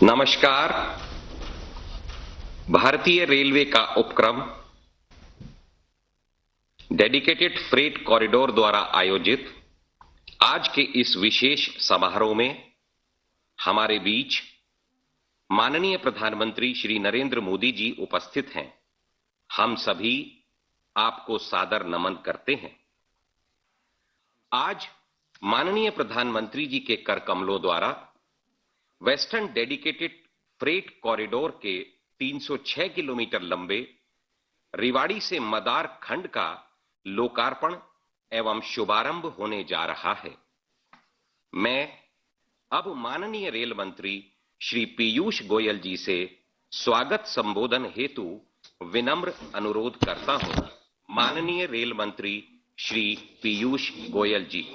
नमस्कार। भारतीय रेलवे का उपक्रम डेडिकेटेड फ्रेट कॉरिडोर द्वारा आयोजित आज के इस विशेष समारोह में हमारे बीच माननीय प्रधानमंत्री श्री नरेंद्र मोदी जी उपस्थित हैं। हम सभी आपको सादर नमन करते हैं। आज माननीय प्रधानमंत्री जी के कर कमलों द्वारा वेस्टर्न डेडिकेटेड फ्रेट कॉरिडोर के 306 किलोमीटर लंबे रेवाड़ी से मदार खंड का लोकार्पण एवं शुभारंभ होने जा रहा है। मैं अब माननीय रेल मंत्री श्री पीयूष गोयल जी से स्वागत संबोधन हेतु विनम्र अनुरोध करता हूं। माननीय रेल मंत्री श्री पीयूष गोयल जी।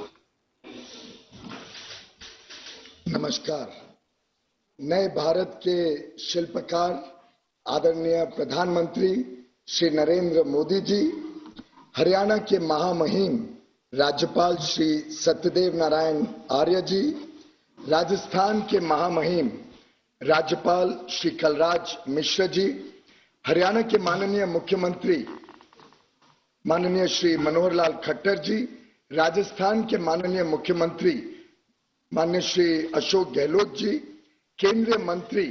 नमस्कार। नए भारत के शिल्पकार आदरणीय प्रधानमंत्री श्री नरेंद्र मोदी जी, हरियाणा के महामहिम राज्यपाल श्री सत्यदेव नारायण आर्य जी, राजस्थान के महामहिम राज्यपाल श्री कलराज मिश्र जी, हरियाणा के माननीय मुख्यमंत्री माननीय श्री मनोहर लाल खट्टर जी, राजस्थान के माननीय मुख्यमंत्री माननीय श्री अशोक गहलोत जी, केंद्रीय मंत्री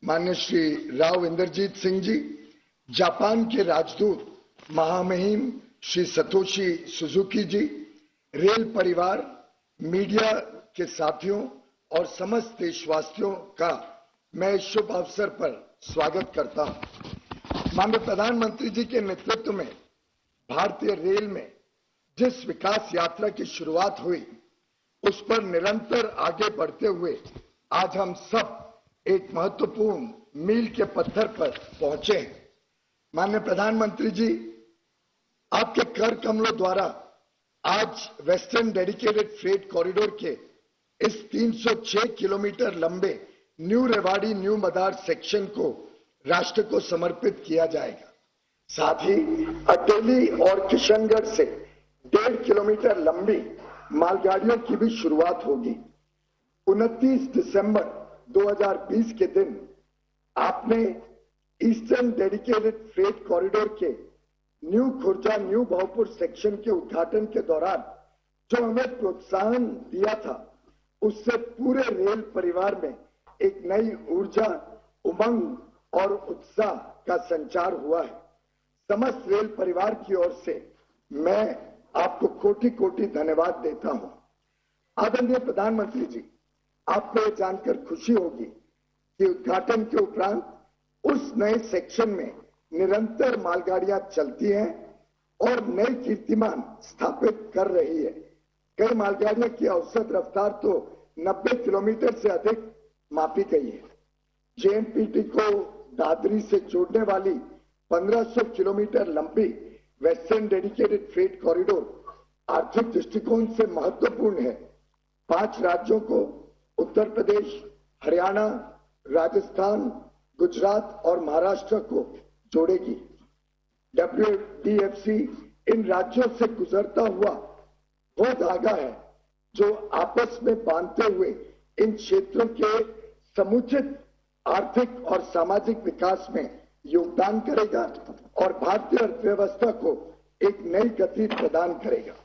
माननीय श्री राव इंद्रजीत सिंह जी, जापान के राजदूत महामहिम श्री सतोशी सुजुकी जी, रेल परिवार, मीडिया के साथियों और समस्त देशवासियों का मैं शुभ अवसर पर स्वागत करता हूं। माननीय प्रधानमंत्री जी के नेतृत्व में भारतीय रेल में जिस विकास यात्रा की शुरुआत हुई उस पर निरंतर आगे बढ़ते हुए आज हम सब एक महत्वपूर्ण मील के पत्थर पर पहुंचे हैं। माननीय प्रधानमंत्री जी, आपके कर कमलों द्वारा आज वेस्टर्न डेडिकेटेड फ्रेट कॉरिडोर के इस 306 किलोमीटर लंबे न्यू रेवाड़ी न्यू मदार सेक्शन को राष्ट्र को समर्पित किया जाएगा। साथ ही अटेली और किशनगढ़ से 1.5 किलोमीटर लंबी मालगाड़ियों की भी शुरुआत होगी। 29 दिसंबर 2020 के दिन आपने ईस्टर्न डेडिकेटेड फ्रेट कॉरिडोर के new Khurja new Bhavpur section के उद्घाटन के दौरान जो हमें प्रोत्साहन दिया था, उससे पूरे रेल परिवार में एक नई ऊर्जा, उमंग और उत्साह का संचार हुआ है। समस्त रेल परिवार की ओर से मैं आपको कोटि कोटि धन्यवाद देता हूं। आदरणीय प्रधानमंत्री जी, आपको यह जानकर खुशी होगी कि उद्घाटन के उपरांत उस नए सेक्शन में निरंतर मालगाड़ियां चलती हैं और नए कीर्तिमान स्थापित कर रही है। कई मालगाड़ियों की औसत रफ्तार तो 90 किलोमीटर से अधिक मापी गई है। जेएनपीटी को दादरी से जोड़ने वाली 1500 किलोमीटर लंबी वेस्टर्न डेडिकेटेड फ्रेट कॉरिडोर आर्थिक दृष्टिकोण से महत्वपूर्ण है। 5 राज्यों को उत्तर प्रदेश, हरियाणा, राजस्थान, गुजरात और महाराष्ट्र को जोड़ेगी। WDFC इन राज्यों से गुजरता हुआ वो धागा है जो आपस में बांधते हुए इन क्षेत्रों के समुचित आर्थिक और सामाजिक विकास में योगदान करेगा और भारतीय अर्थव्यवस्था को एक नई गति प्रदान करेगा।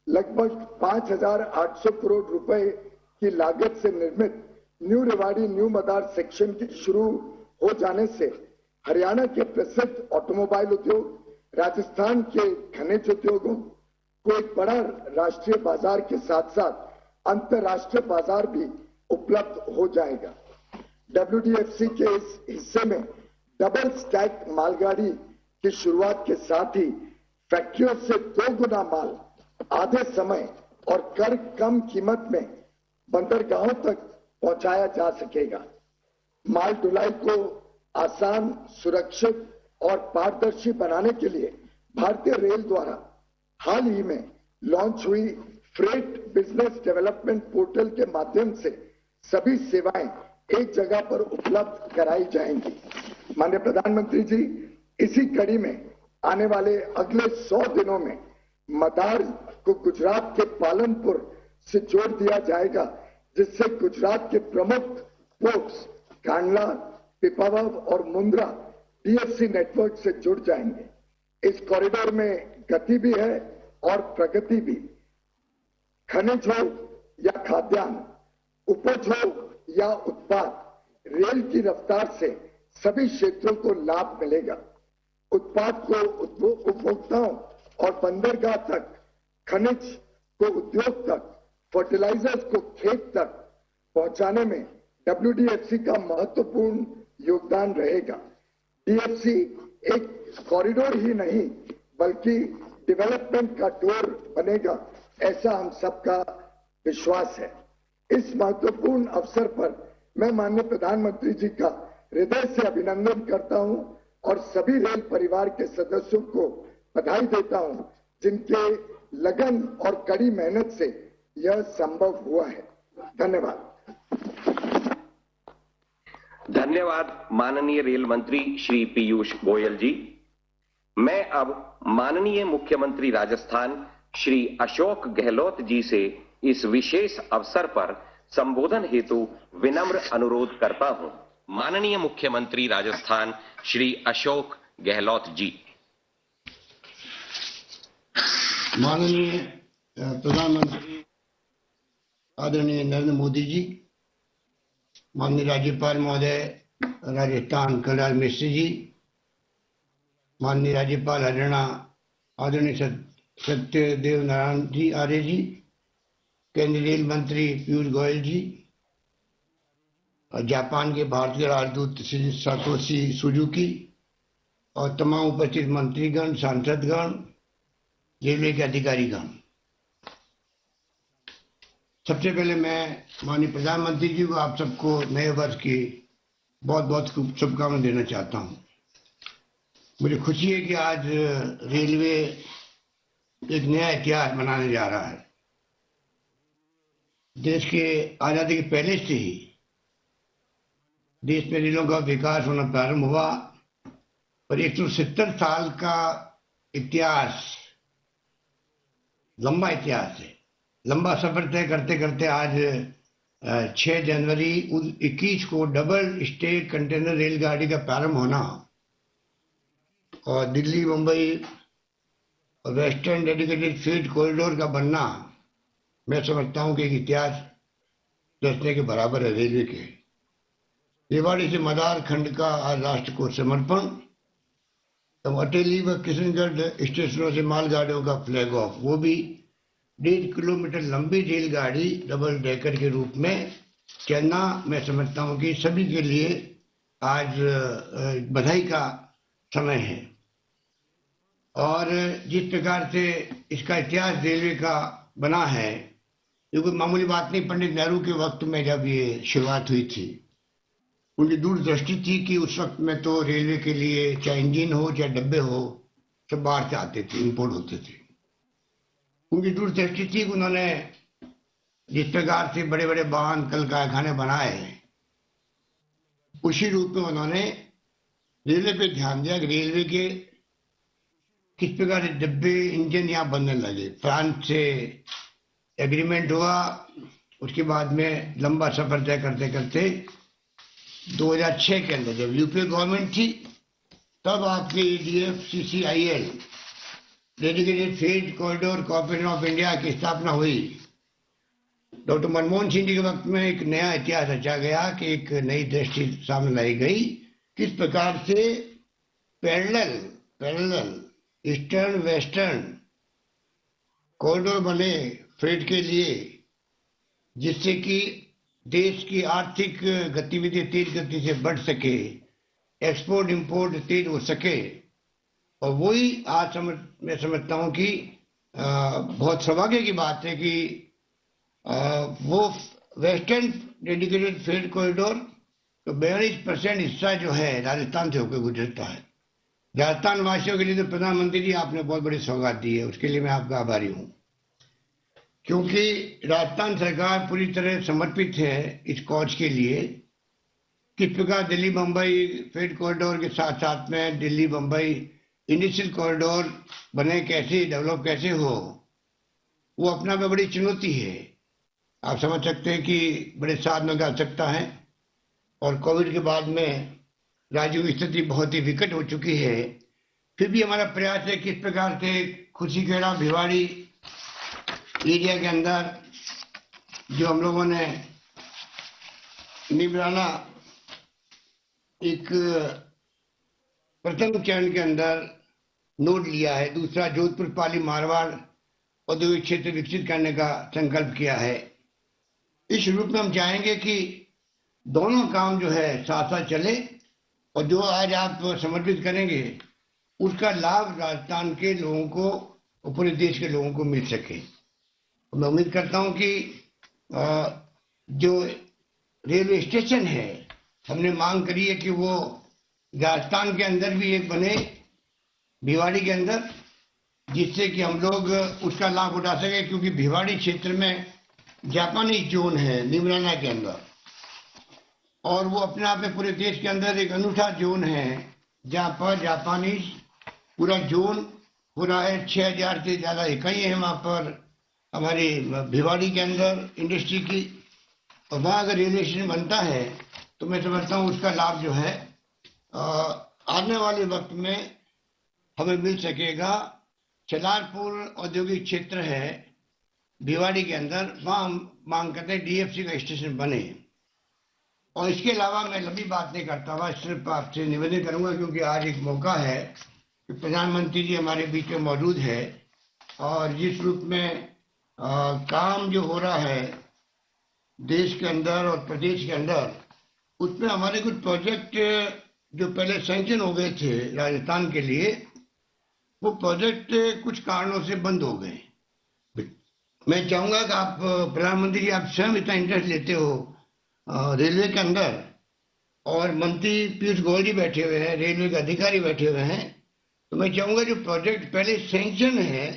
लगभग 5,800 करोड़ रुपए की लागत से निर्मित न्यू रेवाड़ी न्यू मदार सेक्शन के शुरू हो जाने से हरियाणा के प्रसिद्ध ऑटोमोबाइल उद्योग, राजस्थान के खनिज उद्योगों को एक बड़ा राष्ट्रीय बाजार के साथ साथ अंतर्राष्ट्रीय बाजार भी उपलब्ध हो जाएगा। WDFC के इस हिस्से में डबल स्टैक मालगाड़ी की शुरुआत के साथ ही फैक्ट्रियों से 2 गुना माल आधे समय और कर कम कीमत में बंदरगाहों तक पहुंचाया जा सकेगा। माल ढुलाई को आसान, सुरक्षित और पारदर्शी बनाने के लिए भारतीय रेल द्वारा हाल ही में लॉन्च हुई फ्रेट बिजनेस डेवलपमेंट पोर्टल के माध्यम से सभी सेवाएं एक जगह पर उपलब्ध कराई जाएंगी। माननीय प्रधानमंत्री जी, इसी कड़ी में आने वाले अगले 100 दिनों में मदार को गुजरात के पालनपुर से जोड़ दिया जाएगा, जिससे गुजरात के प्रमुख पोर्ट्स कांडला, पिपावाव और मुंद्रा DFC नेटवर्क से जुड़ जाएंगे। इस कॉरिडोर में गति भी है और प्रगति भी। खनिज हो या खाद्यान्न, उपज हो या उत्पाद, रेल की रफ्तार से सभी क्षेत्रों को लाभ मिलेगा। उत्पाद को उपभोक्ताओं और बंदरगाह तक, खनिज को उद्योग तक, फर्टिलाइजर्स को खेत तक पहुंचाने में WDFC का महत्वपूर्ण योगदान रहेगा। DFC एक कॉरिडोर ही नहीं बल्कि डेवलपमेंट का डोर बनेगा, ऐसा हम सबका विश्वास है। इस महत्वपूर्ण अवसर पर मैं माननीय प्रधानमंत्री जी का हृदय से अभिनंदन करता हूं और सभी रेल परिवार के सदस्यों को बधाई देता हूं, जिनके लगन और कड़ी मेहनत से यह संभव हुआ है। धन्यवाद। धन्यवाद माननीय रेल मंत्री श्री पीयूष गोयल जी। मैं अब माननीय मुख्यमंत्री राजस्थान श्री अशोक गहलोत जी से इस विशेष अवसर पर संबोधन हेतु विनम्र अनुरोध करता हूं। माननीय मुख्यमंत्री राजस्थान श्री अशोक गहलोत जी। माननीय प्रधानमंत्री आदरणीय नरेंद्र मोदी जी, माननीय राज्यपाल महोदय राजस्थान कलराज मिश्र जी, माननीय राज्यपाल हरियाणा आदरणीय सत्यदेव नारायण जी आर्य जी, केंद्रीय रेल मंत्री पीयूष गोयल जी, और जापान के भारतीय राजदूत श्री सातोशी सुजुकी और तमाम उपस्थित मंत्रीगण, सांसदगण, रेलवे के अधिकारीगण। सबसे पहले मैं माननीय प्रधानमंत्री जी को आप सबको नए वर्ष की बहुत बहुत शुभकामनाएं देना चाहता हूं। मुझे खुशी है कि आज रेलवे एक नया इतिहास बनाने जा रहा है। देश के आजादी के पहले से ही देश में रेलों का विकास होना प्रारंभ हुआ और 170 साल का इतिहास, लंबा इतिहास है। लंबा सफर तय करते करते आज 6 जनवरी 21 को डबल स्टेज कंटेनर रेलगाड़ी का प्रारंभ होना और दिल्ली, मुंबई और वेस्टर्न डेडिकेटेड फ्रेट कॉरिडोर का बनना, मैं समझता हूं कि एक इतिहास रचने के बराबर है रेलवे के। रेवाड़ी से मदार खंड का आज राष्ट्र को समर्पण, तो अटेली व किशनगढ़ स्टेशनों से मालगाड़ियों का फ्लैग ऑफ, वो भी 1.5 किलोमीटर लंबी रेलगाड़ी डबल डेकर के रूप में चलना, मैं समझता हूं कि सभी के लिए आज बधाई का समय है। और जिस प्रकार से इसका इतिहास रेलवे का बना है, ये कोई मामूली बात नहीं। पंडित नेहरू के वक्त में जब ये शुरुआत हुई थी, उनकी दूरदृष्टि थी कि उस वक्त में तो रेलवे के लिए चाहे इंजन हो चाहे डब्बे हो, सब बाहर से आते थे, इंपोर्ट होते थे। उनकी दूरदृष्टि थी कि उन्होंने जिस प्रकार से बड़े बड़े बांध, कल कारखाने बनाए, उसी रूप में उन्होंने रेलवे पे ध्यान दिया कि रेलवे के किस प्रकार से डब्बे, इंजन यहाँ बनने लगे। फ्रांस से एग्रीमेंट हुआ, उसके बाद में लंबा सफर तय करते करते 2006 के अंदर जब यूपीए गवर्नमेंट थी, तब आपके DFCCIL dedicated freight corridor corporation of India की स्थापना हुई। डॉक्टर मनमोहन सिंह जी के वक्त में एक नया इतिहास रचा गया कि एक नई दृष्टि सामने लाई गई, किस प्रकार से पैरेलल ईस्टर्न वेस्टर्न कॉरिडोर बने फ्रेट के लिए, जिससे कि देश की आर्थिक गतिविधि तेज गति से बढ़ सके, एक्सपोर्ट इंपोर्ट तेज हो सके। और वही आज मैं समझता हूं कि बहुत सौभाग्य की बात है कि वो वेस्टर्न डेडिकेटेड फ्रेट कॉरिडोर तो 42% हिस्सा जो है राजस्थान से होकर गुजरता है। राजस्थान वासियों के लिए तो प्रधानमंत्री जी आपने बहुत बड़ी सौगात दी है, उसके लिए मैं आपका आभारी हूं, क्योंकि राजस्थान सरकार पूरी तरह समर्पित है इस कॉज के लिए। किस प्रकार दिल्ली मुंबई फ्रेट कॉरिडोर के साथ साथ में दिल्ली मुंबई इंडस्ट्रियल कॉरिडोर बने, कैसे डेवलप कैसे हो, वो अपना में बड़ी चुनौती है। आप समझ सकते हैं कि बड़े साधनों की आवश्यकता है और कोविड के बाद में राज्य की स्थिति बहुत ही विकट हो चुकी है, फिर भी हमारा प्रयास है किस प्रकार से खुशीखेड़ा भिवाड़ी एरिया के अंदर जो हम लोगों ने निबराना एक प्रथम चरण के अंदर नोट लिया है, दूसरा जोधपुर पाली मारवाड़ औद्योगिक क्षेत्र विकसित करने का संकल्प किया है। इस रूप में हम चाहेंगे कि दोनों काम जो है साथ साथ चले और जो आज आप समर्पित करेंगे उसका लाभ राजस्थान के लोगों को और पूरे देश के लोगों को मिल सके। मैं उम्मीद करता हूं कि जो रेलवे स्टेशन है हमने मांग करी है कि वो राजस्थान के अंदर भी एक बने, भिवाड़ी के अंदर, जिससे कि हम लोग उसका लाभ उठा सके, क्योंकि भिवाड़ी क्षेत्र में जापानी जोन है निमराना के अंदर और वो अपने आप में पूरे देश के अंदर एक अनूठा जोन है जहाँ पर जापानीज पूरा जोन पूरा है। 6000 से ज्यादा इकाई है वहाँ पर हमारी भिवाड़ी के अंदर इंडस्ट्री की, और वहाँ अगर रेलवे स्टेशन बनता है तो मैं समझता हूँ उसका लाभ जो है आने वाले वक्त में हमें मिल सकेगा। चलारपुर औद्योगिक क्षेत्र है भिवाड़ी के अंदर, वहाँ मांग करते हैं डीएफसी का स्टेशन बने। और इसके अलावा मैं लंबी बात नहीं करता हुआ सिर्फ आपसे निवेदन करूंगा, क्योंकि आज एक मौका है कि प्रधानमंत्री जी हमारे बीच में मौजूद है और जिस रूप में काम जो हो रहा है देश के अंदर और प्रदेश के अंदर, उसमें हमारे कुछ प्रोजेक्ट जो पहले सैंक्शन हो गए थे राजस्थान के लिए, वो प्रोजेक्ट कुछ कारणों से बंद हो गए। मैं चाहूंगा कि आप प्रधानमंत्री जी आप स्वयं इतना इंटरेस्ट लेते हो रेलवे के अंदर और मंत्री पीयूष गोयल जी बैठे हुए हैं, रेलवे के अधिकारी बैठे हुए हैं, तो मैं चाहूंगा जो प्रोजेक्ट पहले सैंक्शन है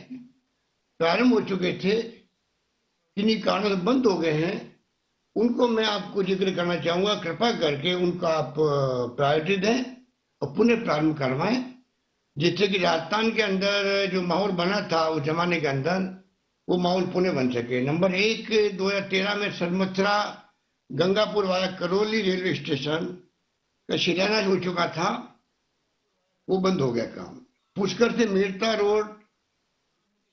प्रारंभ हो चुके थे किन्हीं कारणों से बंद हो गए हैं, उनको मैं आपको जिक्र करना चाहूंगा। कृपा करके उनको आप प्रायोरिटी दें और पुनः प्रारंभ करवाएं, जिससे कि राजस्थान के अंदर जो माहौल बना था उस जमाने के अंदर वो माहौल पुनः बन सके। नंबर 1 2013 में सरमथुरा गंगापुर वाला करौली रेलवे स्टेशन का शिलान्यास हो चुका था, वो बंद हो गया काम। पुष्कर से मेरता रोड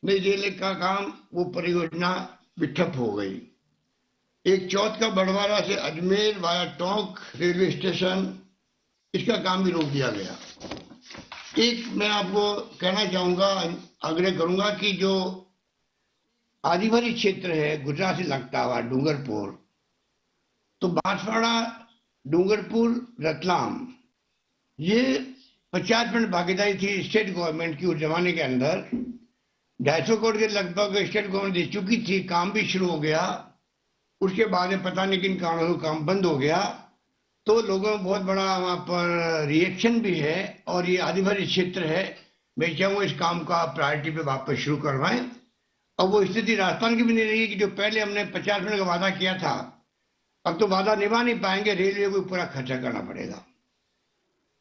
नई रेल का काम, वो परियोजना भी ठप हो गई। एक चौथ का बड़वारा से Ajmer via Tonk railway station, इसका काम भी रोक दिया गया। एक मैं आपको कहना चाहूंगा, आग्रह करूंगा कि जो आदिवासी क्षेत्र है गुजरात से लगता हुआ डूंगरपुर, तो बांसवाड़ा डूंगरपुर रतलाम, ये 50% भागीदारी थी स्टेट गवर्नमेंट की उस जमाने के अंदर। 250 करोड़ के लगभग स्टेट गवर्नमेंट दे चुकी थी, काम भी शुरू हो गया। उसके बाद में पता नहीं किन कारणों से काम बंद हो गया, तो लोगों में बहुत बड़ा वहां पर रिएक्शन भी है और ये आदिवासी क्षेत्र है। मैं चाहूंगा इस काम का प्रायोरिटी पे वापस शुरू करवाएं। अब वो स्थिति राजस्थान की भी नहीं रही कि जो पहले हमने 50% का वादा किया था, अब तो वादा निभा नहीं पाएंगे, रेलवे को पूरा खर्चा करना पड़ेगा।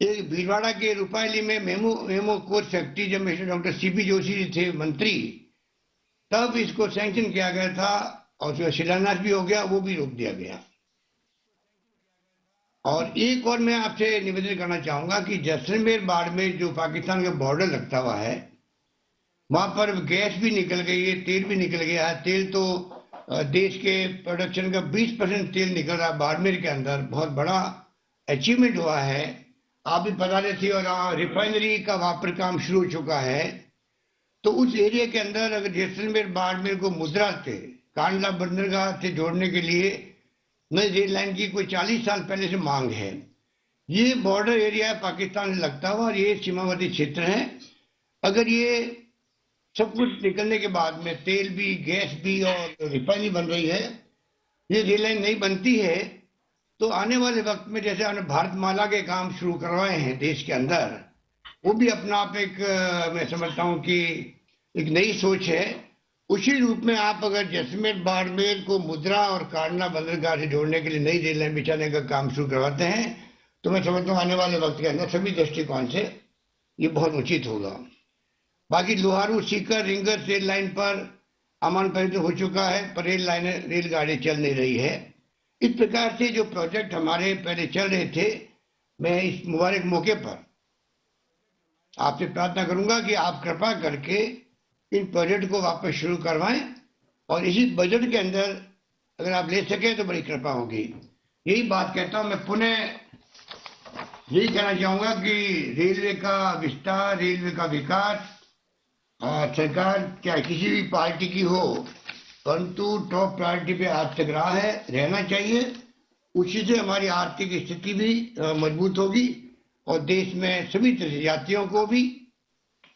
एक भीलवाड़ा के रुपायली में मेमो कोच फैक्ट्री, जब mister doctor CP Joshi ji थे मंत्री, तब इसको सैंक्शन किया गया था और उसका शिलान्यास भी हो गया, वो भी रोक दिया गया। और एक और मैं आपसे निवेदन करना चाहूंगा कि जैसलमेर बाड़मेर जो पाकिस्तान का बॉर्डर लगता हुआ है, वहां पर गैस भी निकल गई है, तेल भी निकल गया है। तेल तो देश के प्रोडक्शन का 20% तेल निकल रहा है बाड़मेर के अंदर, बहुत बड़ा अचीवमेंट हुआ है। आप भी बता रहे थे, और रिफाइनरी का वहां पर काम शुरू हो चुका है। तो उस एरिया के अंदर अगर जैसलमेर बाड़मेर को मुद्रा से कांडला बंदरगाह से जोड़ने के लिए नई रेल लाइन की कोई 40 साल पहले से मांग है। ये बॉर्डर एरिया है पाकिस्तान से लगता हुआ और ये सीमावर्ती क्षेत्र है। अगर ये सब कुछ निकलने के बाद में तेल भी, गैस भी और रिफाइनरी बन रही है, ये रेल लाइन नहीं बनती है, तो आने वाले वक्त में जैसे हमने भारतमाला के काम शुरू करवाए हैं देश के अंदर, वो भी अपना आप एक मैं समझता हूँ कि एक नई सोच है। उसी रूप में आप अगर जैसलमेर बाड़मेर को मुद्रा और कांडला बंदरगाह से जोड़ने के लिए नई रेल लाइन बिछाने का काम शुरू करवाते हैं, तो मैं समझता हूँ आने वाले वक्त के अंदर सभी दृष्टिकोण से ये बहुत उचित होगा। बाकी लोहारू सीकर रिंगर रेल लाइन पर अमान परिवर्तन हो चुका है, पर रेलगाड़ी चल नहीं रही है। इस प्रकार से जो प्रोजेक्ट हमारे पहले चल रहे थे, मैं इस मुबारक मौके पर आपसे प्रार्थना करूंगा कि आप कृपा करके इन प्रोजेक्ट को वापस शुरू करवाएं और इसी बजट के अंदर अगर आप ले सकें तो बड़ी कृपा होगी। यही बात कहता हूं मैं, पुनः यही कहना चाहूंगा कि रेलवे का विस्तार, रेलवे का विकास सरकार चाहे किसी भी पार्टी की हो, परंतु टॉप प्रायोरिटी पे आज तक रहा है, रहना चाहिए। उसी से हमारी आर्थिक स्थिति भी मजबूत होगी और देश में सभी यात्रियों को भी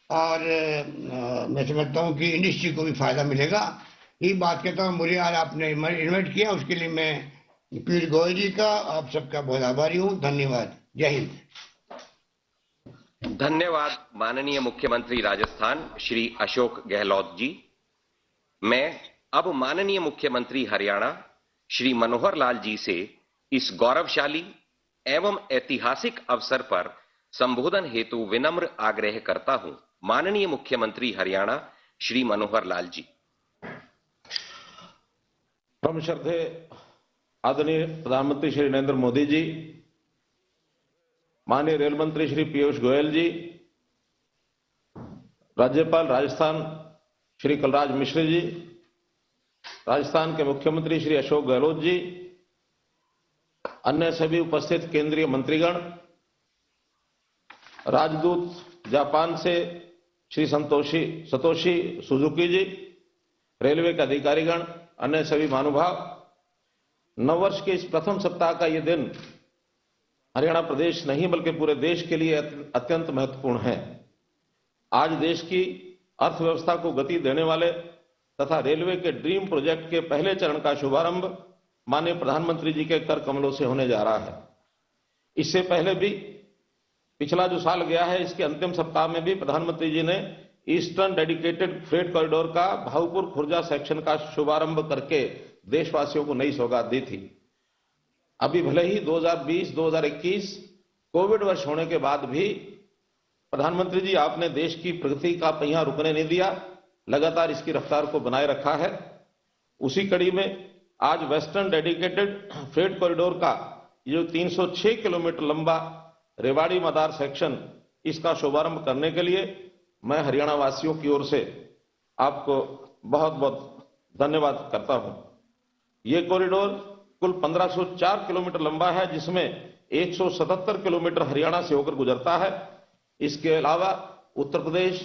और मैं समझता हूं कि इंडस्ट्री को भी फायदा मिलेगा। यही बात कहता हूं, मुझे आज आपने इन्वाइट किया, उसके लिए मैं पीयूष गोयल जी का, आप सबका बहुत आभारी हूं। धन्यवाद। जय हिंद। धन्यवाद माननीय मुख्यमंत्री राजस्थान श्री अशोक गहलोत जी। मैं अब माननीय मुख्यमंत्री हरियाणा श्री मनोहर लाल जी से इस गौरवशाली एवं ऐतिहासिक अवसर पर संबोधन हेतु विनम्र आग्रह करता हूं। माननीय मुख्यमंत्री हरियाणा श्री मनोहर लाल जी। परम श्रद्धेय आदरणीय प्रधानमंत्री श्री नरेंद्र मोदी जी, माननीय रेल मंत्री श्री पीयूष गोयल जी, राज्यपाल राजस्थान श्री कलराज मिश्र जी, राजस्थान के मुख्यमंत्री श्री अशोक गहलोत जी, अन्य सभी उपस्थित केंद्रीय मंत्रीगण, राजदूत जापान से श्री सतोशी सुजुकी जी, रेलवे के अधिकारीगण, अन्य सभी महानुभाव, नववर्ष के इस प्रथम सप्ताह का ये दिन हरियाणा प्रदेश नहीं बल्कि पूरे देश के लिए अत्यंत महत्वपूर्ण है। आज देश की अर्थव्यवस्था को गति देने वाले तथा रेलवे के ड्रीम प्रोजेक्ट के पहले चरण का शुभारंभ माननीय प्रधानमंत्री जी के कर कमलों से होने जा रहा है। इससे पहले भी पिछला जो साल गया है, इसके अंतिम सप्ताह में भी प्रधानमंत्री जी ने ईस्टर्न डेडिकेटेड फ्रेट कॉरिडोर का भाऊपुर खुर्जा सेक्शन का शुभारंभ करके देशवासियों को नई सौगात दी थी। अभी भले ही 2020-2021 कोविड वर्ष होने के बाद भी प्रधानमंत्री जी आपने देश की प्रगति का पहिया रुकने नहीं दिया, लगातार इसकी रफ्तार को बनाए रखा है। उसी कड़ी में आज वेस्टर्न डेडिकेटेड फ्रेट कॉरिडोर का जो 306 किलोमीटर लंबा रेवाड़ी मदार सेक्शन, इसका शुभारंभ करने के लिए मैं हरियाणा वासियों की ओर से आपको बहुत बहुत धन्यवाद करता हूं। ये कॉरिडोर कुल 1504 किलोमीटर लंबा है, जिसमें 177 किलोमीटर हरियाणा से होकर गुजरता है। इसके अलावा उत्तर प्रदेश,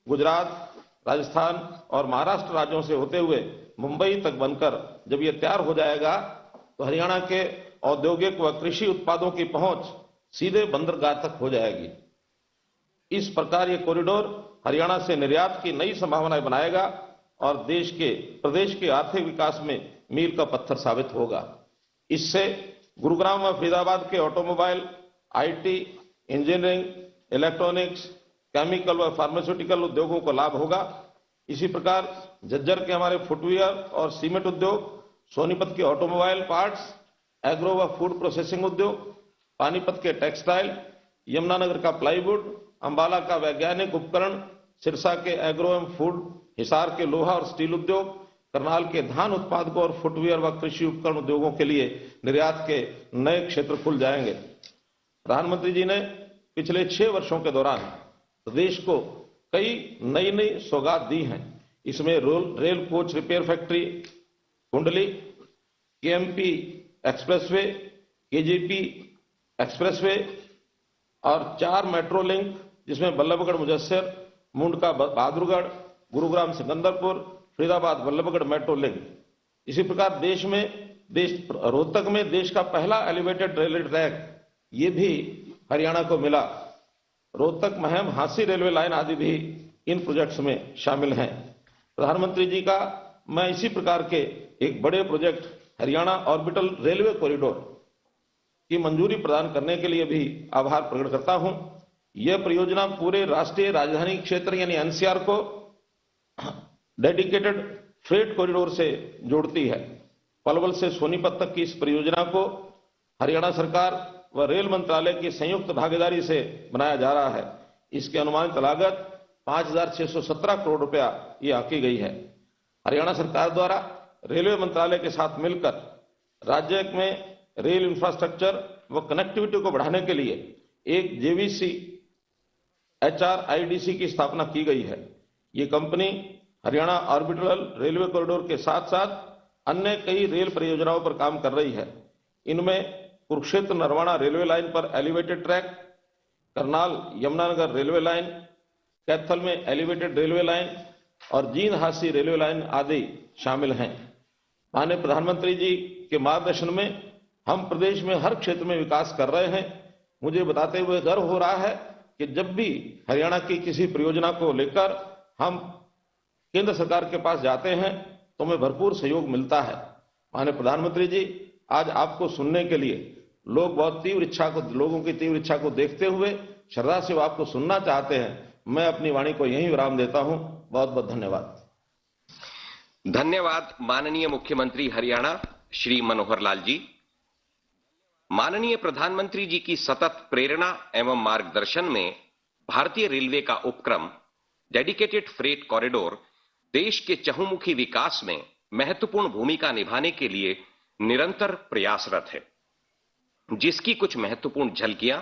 गुजरात, राजस्थान और महाराष्ट्र राज्यों से होते हुए मुंबई तक बनकर जब ये तैयार हो जाएगा तो हरियाणा के औद्योगिक व कृषि उत्पादों की पहुंच सीधे बंदरगाह तक हो जाएगी। इस प्रकार ये कॉरिडोर हरियाणा से निर्यात की नई संभावनाएं बनाएगा और प्रदेश के आर्थिक विकास में मील का पत्थर साबित होगा। इससे गुरुग्राम व फरीदाबाद के automobile, IT, engineering, electronics, chemical व फार्मास्यूटिकल उद्योगों को लाभ होगा। इसी प्रकार झज्जर के हमारे फुटवियर और सीमेंट उद्योग, सोनीपत के ऑटोमोबाइल पार्ट्स, एग्रो व फूड प्रोसेसिंग उद्योग, पानीपत के टेक्सटाइल, यमुनानगर का प्लाईवुड, अंबाला का वैज्ञानिक उपकरण, सिरसा के एग्रो एवं फूड, हिसार के लोहा और स्टील उद्योग, करनाल के धान उत्पादकों और फुटवियर व कृषि उपकरण उद्योगों के लिए निर्यात के नए क्षेत्र खुल जाएंगे। प्रधानमंत्री जी ने पिछले 6 वर्षों के दौरान प्रदेश को कई नई सौगात दी हैं। इसमें रेल कोच रिपेयर फैक्ट्री कुंडली, केएमपी एक्सप्रेसवे, केजीपी एक्सप्रेसवे और 4 मेट्रो लिंक, जिसमें बल्लभगढ़ मुजस्सर, मुंडका बहादुरगढ़, गुरुग्राम सिकंदरपुर, फरीदाबाद बल्लभगढ़ मेट्रो लिंक। इसी प्रकार रोहतक में देश का पहला एलिवेटेड रेलवे ट्रैक, ये भी हरियाणा को मिला। रोहतक महम हांसी रेलवे लाइन आदि भी इन प्रोजेक्ट्स में शामिल हैं। प्रधानमंत्री जी का मैं इसी प्रकार के एक बड़े project Haryana orbital railway corridor की मंजूरी प्रदान करने के लिए भी आभार प्रकट करता हूं। यह परियोजना पूरे राष्ट्रीय राजधानी क्षेत्र यानी एनसीआर को डेडिकेटेड फ्रेट कॉरिडोर से जोड़ती है। पलवल से सोनीपत तक की इस परियोजना को हरियाणा सरकार व रेल मंत्रालय की संयुक्त भागीदारी से बनाया जा रहा है। इसकी अनुमानित लागत 5,617 करोड़ रुपया ये आंकी गई है। हरियाणा सरकार द्वारा रेलवे मंत्रालय के साथ मिलकर राज्य में रेल इंफ्रास्ट्रक्चर व कनेक्टिविटी को बढ़ाने के लिए एक जेवीसी HRIDC की स्थापना की गई है। ये company Haryana orbital railway corridor के साथ साथ अन्य कई रेल परियोजनाओं पर काम कर रही है। इनमें कुरुक्षेत्र नरवाना रेलवे लाइन पर elevated track, Karnal Yamunanagar railway line, Kaithal में एलिवेटेड रेलवे लाइन और जींद हांसी रेलवे लाइन आदि शामिल हैं। माननीय प्रधानमंत्री जी के मार्गदर्शन में हम प्रदेश में हर क्षेत्र में विकास कर रहे हैं। मुझे बताते हुए गर्व हो रहा है कि जब भी हरियाणा की किसी परियोजना को लेकर हम केंद्र सरकार के पास जाते हैं तो हमें भरपूर सहयोग मिलता है। माननीय प्रधानमंत्री जी, आज आपको सुनने के लिए लोगों की तीव्र इच्छा को देखते हुए श्रद्धा से वो आपको सुनना चाहते हैं। मैं अपनी वाणी को यहीं विराम देता हूं। बहुत बहुत धन्यवाद। धन्यवाद माननीय मुख्यमंत्री हरियाणा श्री मनोहर लाल जी। माननीय प्रधानमंत्री जी की सतत प्रेरणा एवं मार्गदर्शन में भारतीय रेलवे का उपक्रम डेडिकेटेड फ्रेट कॉरिडोर देश के चहुमुखी विकास में महत्वपूर्ण भूमिका निभाने के लिए निरंतर प्रयासरत है, जिसकी कुछ महत्वपूर्ण झलकियां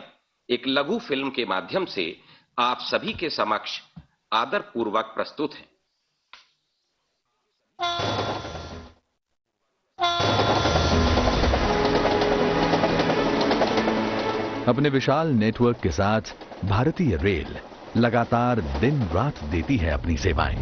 एक लघु फिल्म के माध्यम से आप सभी के समक्ष आदरपूर्वक प्रस्तुत हैं। अपने विशाल नेटवर्क के साथ भारतीय रेल लगातार दिन रात देती है अपनी सेवाएं,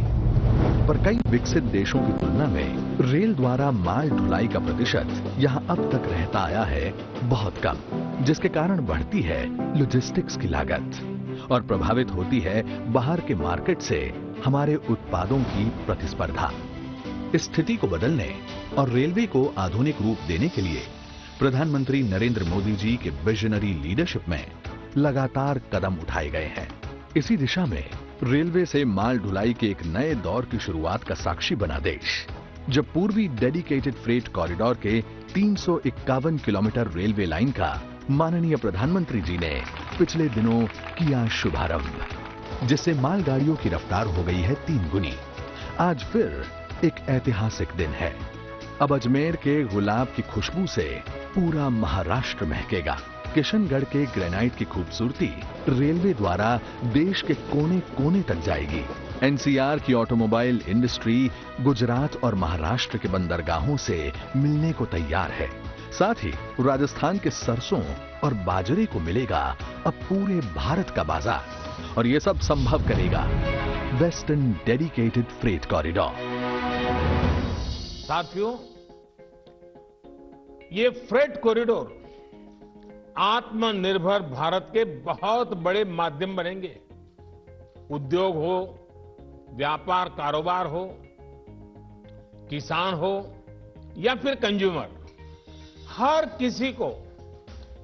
पर कई विकसित देशों की तुलना में रेल द्वारा माल ढुलाई का प्रतिशत यहां अब तक रहता आया है बहुत कम, जिसके कारण बढ़ती है लॉजिस्टिक्स की लागत और प्रभावित होती है बाहर के मार्केट से हमारे उत्पादों की प्रतिस्पर्धा। इस स्थिति को बदलने और रेलवे को आधुनिक रूप देने के लिए प्रधानमंत्री नरेंद्र मोदी जी के विजनरी लीडरशिप में लगातार कदम उठाए गए हैं। इसी दिशा में रेलवे से माल ढुलाई के एक नए दौर की शुरुआत का साक्षी बना देश, जब पूर्वी डेडिकेटेड फ्रेट कॉरिडोर के 351 किलोमीटर रेलवे लाइन का माननीय प्रधानमंत्री जी ने पिछले दिनों किया शुभारंभ, जिससे मालगाड़ियों की रफ्तार हो गई है 3 गुनी। आज फिर एक ऐतिहासिक दिन है। अब अजमेर के गुलाब की खुशबू से पूरा महाराष्ट्र महकेगा। किशनगढ़ के ग्रेनाइट की खूबसूरती रेलवे द्वारा देश के कोने कोने तक जाएगी। एनसीआर की ऑटोमोबाइल इंडस्ट्री गुजरात और महाराष्ट्र के बंदरगाहों से मिलने को तैयार है। साथ ही राजस्थान के सरसों और बाजरे को मिलेगा अब पूरे भारत का बाजार, और ये सब संभव करेगा वेस्टर्न डेडिकेटेड फ्रेट कॉरिडोर। साथियों, ये फ्रेट कॉरिडोर आत्मनिर्भर भारत के बहुत बड़े माध्यम बनेंगे। उद्योग हो, व्यापार कारोबार हो, किसान हो या फिर कंज्यूमर, हर किसी को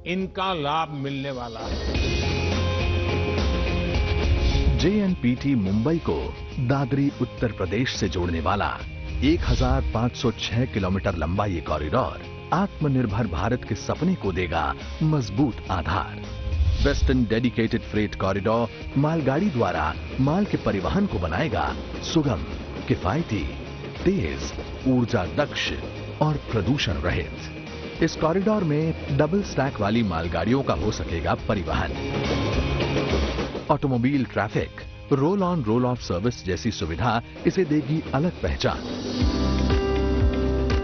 इनका लाभ मिलने वाला है। JNPT मुंबई को दादरी उत्तर प्रदेश से जोड़ने वाला 1506 किलोमीटर लंबा ये कॉरिडोर आत्मनिर्भर भारत के सपने को देगा मजबूत आधार। वेस्टर्न डेडिकेटेड फ्रेट कॉरिडोर मालगाड़ी द्वारा माल के परिवहन को बनाएगा सुगम, किफायती, तेज, ऊर्जा दक्ष और प्रदूषण रहित। इस कॉरिडोर में डबल स्टैक वाली मालगाड़ियों का हो सकेगा परिवहन। Automobile traffic, roll on roll of service जैसी सुविधा इसे देगी अलग पहचान।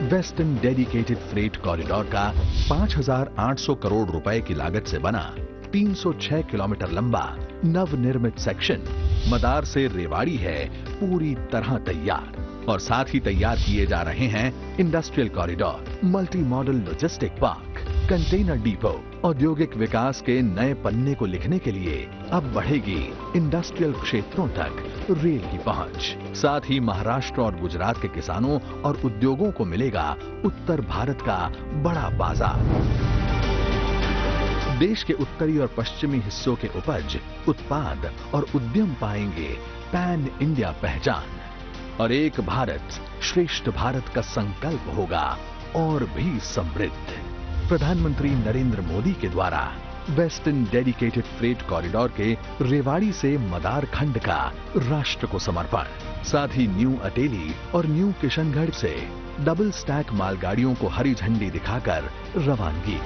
वेस्टर्न डेडिकेटेड फ्रेट कॉरिडोर का 5,800 करोड़ रुपए की लागत से बना 306 किलोमीटर लंबा नवनिर्मित सेक्शन मदार से रेवाड़ी है पूरी तरह तैयार, और साथ ही तैयार किए जा रहे हैं industrial corridor, multi modal logistic park, container depot. औद्योगिक विकास के नए पन्ने को लिखने के लिए अब बढ़ेगी इंडस्ट्रियल क्षेत्रों तक रेल की पहुंच। साथ ही महाराष्ट्र और गुजरात के किसानों और उद्योगों को मिलेगा उत्तर भारत का बड़ा बाजार। देश के उत्तरी और पश्चिमी हिस्सों के उपज, उत्पाद और उद्यम पाएंगे पैन इंडिया पहचान, और एक भारत श्रेष्ठ भारत का संकल्प होगा और भी समृद्ध। प्रधानमंत्री नरेंद्र मोदी के द्वारा वेस्टर्न डेडिकेटेड फ्रेट कॉरिडोर के रेवाड़ी से मदार खंड का राष्ट्र को समर्पण, साथ ही न्यू अटेली और न्यू किशनगढ़ से डबल स्टैक मालगाड़ियों को हरी झंडी दिखाकर रवानगी।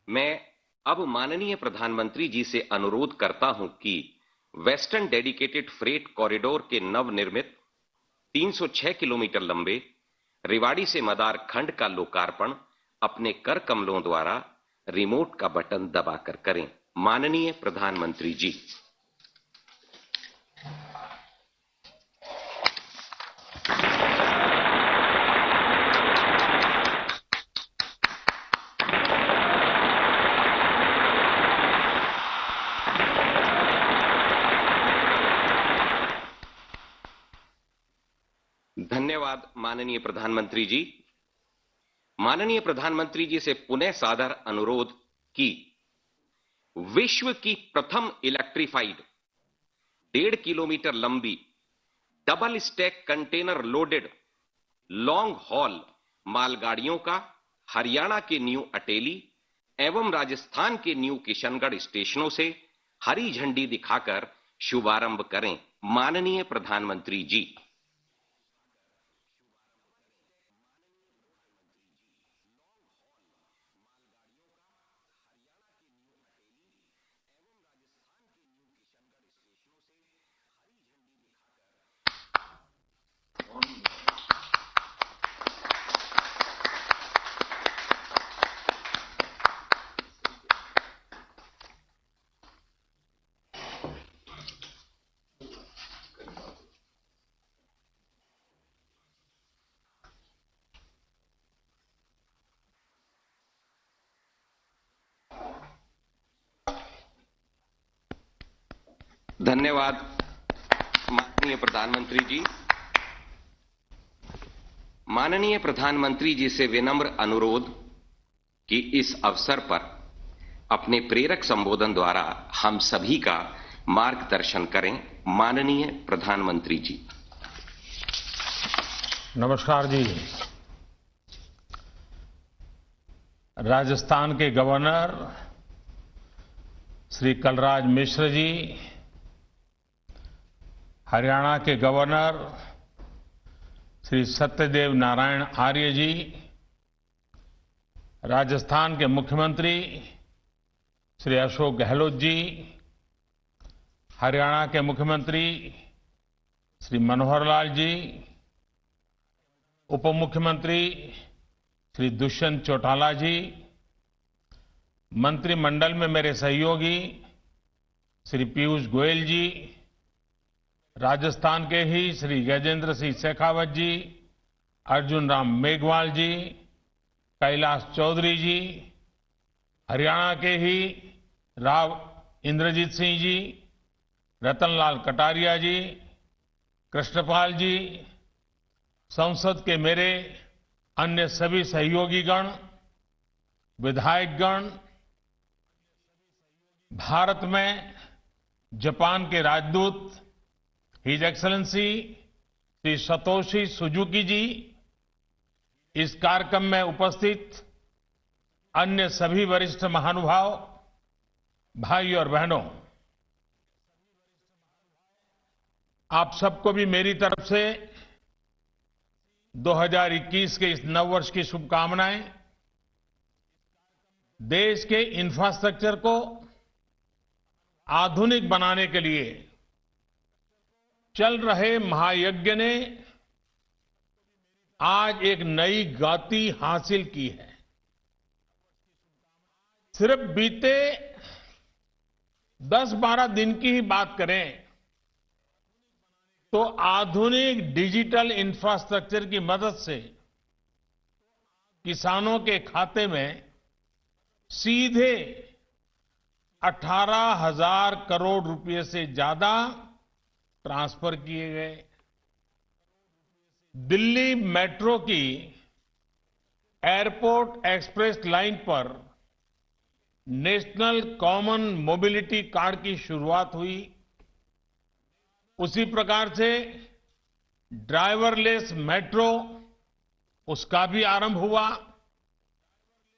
मैं अब माननीय प्रधानमंत्री जी से अनुरोध करता हूं कि वेस्टर्न डेडिकेटेड फ्रेट कॉरिडोर के नवनिर्मित 306 किलोमीटर लंबे रेवाड़ी से मदार खंड का लोकार्पण अपने कर कमलों द्वारा रिमोट का बटन दबाकर करें। माननीय प्रधानमंत्री जी। धन्यवाद माननीय प्रधानमंत्री जी। माननीय प्रधानमंत्री जी से पुनः सादर अनुरोध कि विश्व की प्रथम इलेक्ट्रिफाइड 1.5 किलोमीटर लंबी double stack container loaded long haul मालगाड़ियों का हरियाणा के न्यू अटेली एवं राजस्थान के न्यू किशनगढ़ स्टेशनों से हरी झंडी दिखाकर शुभारंभ करें। माननीय प्रधानमंत्री जी। धन्यवाद माननीय प्रधानमंत्री जी। माननीय प्रधानमंत्री जी से विनम्र अनुरोध कि इस अवसर पर अपने प्रेरक संबोधन द्वारा हम सभी का मार्गदर्शन करें। माननीय प्रधानमंत्री जी। नमस्कार जी। राजस्थान के गवर्नर श्री कलराज मिश्र जी, हरियाणा के गवर्नर श्री सत्यदेव नारायण आर्य जी, राजस्थान के मुख्यमंत्री श्री अशोक गहलोत जी, हरियाणा के मुख्यमंत्री श्री मनोहर लाल जी, उप मुख्यमंत्री श्री दुष्यंत चौटाला जी, मंत्रिमंडल में मेरे सहयोगी श्री पीयूष गोयल जी, राजस्थान के ही श्री गजेंद्र सिंह शेखावत जी, अर्जुन राम मेघवाल जी, कैलाश चौधरी जी, हरियाणा के ही राव इंद्रजीत सिंह जी, रतनलाल कटारिया जी, कृष्णपाल जी, संसद के मेरे अन्य सभी सहयोगीगण, विधायकगण, भारत में जापान के राजदूत his excellency Shri Satoshi Suzuki ji, इस कार्यक्रम में उपस्थित अन्य सभी वरिष्ठ महानुभाव, भाई और बहनों, आप सबको भी मेरी तरफ से 2021 के इस नववर्ष की शुभकामनाएं। देश के इंफ्रास्ट्रक्चर को आधुनिक बनाने के लिए चल रहे महायज्ञ ने आज एक नई गति हासिल की है। सिर्फ बीते 10-12 दिन की ही बात करें तो आधुनिक डिजिटल इंफ्रास्ट्रक्चर की मदद से किसानों के खाते में सीधे 18,000 करोड़ रुपए से ज्यादा ट्रांसफर किए गए। दिल्ली मेट्रो की एयरपोर्ट एक्सप्रेस लाइन पर नेशनल कॉमन मोबिलिटी कार्ड की शुरुआत हुई। उसी प्रकार से ड्राइवरलेस मेट्रो, उसका भी आरंभ हुआ।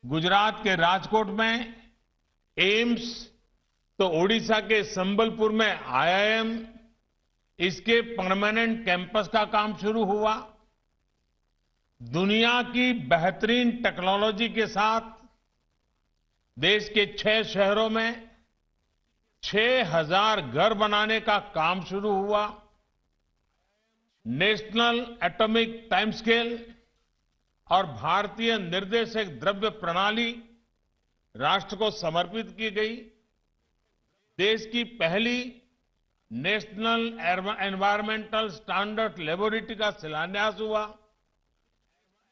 गुजरात के राजकोट में एम्स, तो ओडिशा के संबलपुर में आईआईएम, इसके परमानेंट कैंपस का काम शुरू हुआ। दुनिया की बेहतरीन टेक्नोलॉजी के साथ देश के 6 शहरों में 6,000 घर बनाने का काम शुरू हुआ। नेशनल एटॉमिक टाइम स्केल और भारतीय निर्देशक द्रव्य प्रणाली राष्ट्र को समर्पित की गई। देश की पहली नेशनल एनवायरमेंटल स्टैंडर्ड लेबोरेटरी का शिलान्यास हुआ।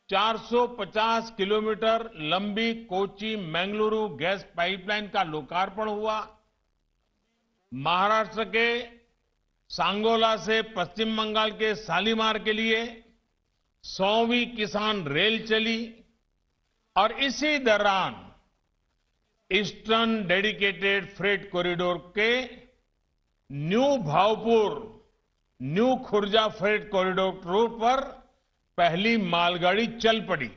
450 किलोमीटर लंबी कोची मंगलुरु गैस पाइपलाइन का लोकार्पण हुआ। महाराष्ट्र के सांगोला से पश्चिम बंगाल के शालीमार के लिए 100वीं किसान रेल चली और इसी दौरान ईस्टर्न डेडिकेटेड फ्रेट कॉरिडोर के new Bhaupur new Khurja freight corridor route पर पहली मालगाड़ी चल पड़ी